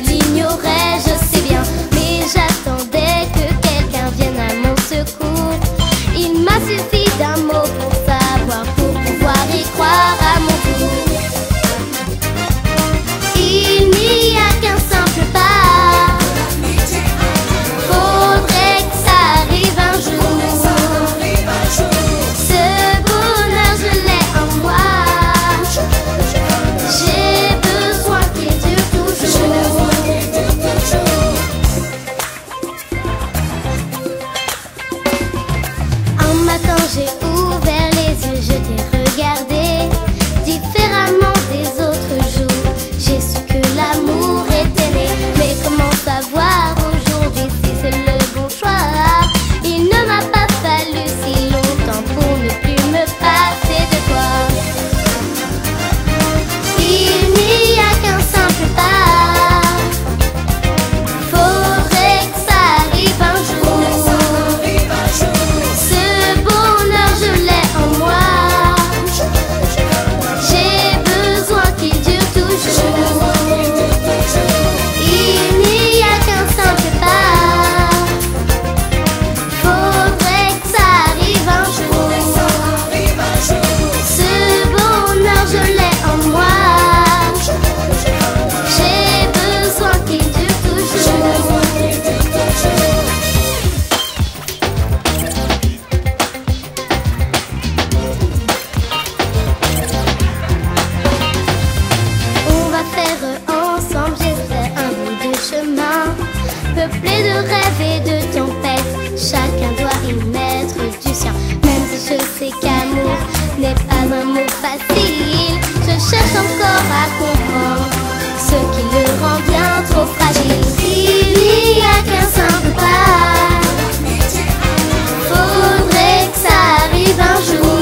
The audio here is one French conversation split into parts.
l'ignorais, je sais bien, mais j'attendais que quelqu'un vienne à mon secours. Il m'a suffi d'un mot pour savoir, pour pouvoir y croire à mon tour. Il n'y a qu'un simple pas, faudrait que ça arrive un jour. Ce bonheur je l'ai en moi, j'ai besoin qu'il dure toujours. Un matin j'ai ouvert les yeux, je t'ai regardé différemment des autres jours. J'ai su que l'amour était né, mais comment savoir aujourd'hui si c'est le bon choix? Il ne m'a pas fallu si longtemps pour ne plus me passer de toi. Il n'y a qu'un simple pas, faudrait que ça arrive un jour. Ce bonheur je l'ai en moi, j'ai besoin qu'il dure toujours. Il n'y a qu'un simple pas, faudrait que ça arrive un jour. Ce bonheur je l'ai en moi, j'ai besoin qu'il dure toujours. On va faire ensemble, j'espère, un bout de chemin peuplé de rêves et de tempêtes. Chacun doit y mettre du sien, même si je sais qu'amour n'est pas un mot facile. Je cherche encore à comprendre ce qui le rend bien trop fragile. Il n'y a qu'un simple pas, faudrait que ça arrive un jour.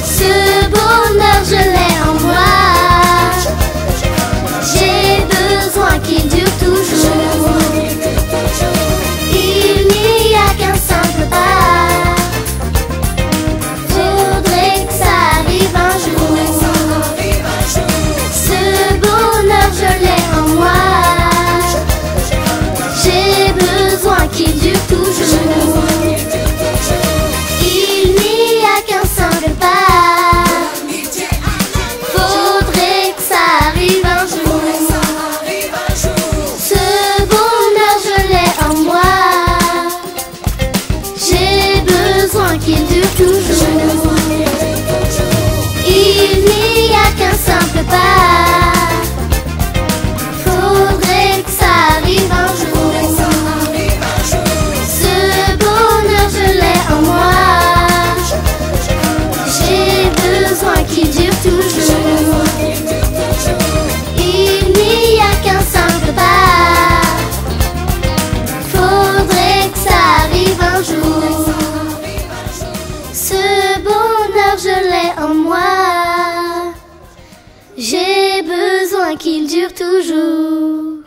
Ce bonheur je l'ai en moi, j'ai besoin qu'il dure toujours. Il n'y a qu'un simple pas, faudrait que ça arrive un jour. Ce bonheur je l'ai en moi, j'ai besoin qu'il dure toujours. Il n'y a qu'un simple pas, faudrait que ça arrive un jour. Ce bonheur je l'ai en moi, j'ai besoin qu'il dure toujours. Il n'y a qu'un simple pas, faudrait que ça arrive un jour. Ce bonheur je l'ai en moi, j'ai besoin qu'il dure toujours. Il n'y a qu'un simple pas, faudrait que ça arrive un jour. Ce bonheur je l'ai en moi, j'ai besoin qu'il dure toujours.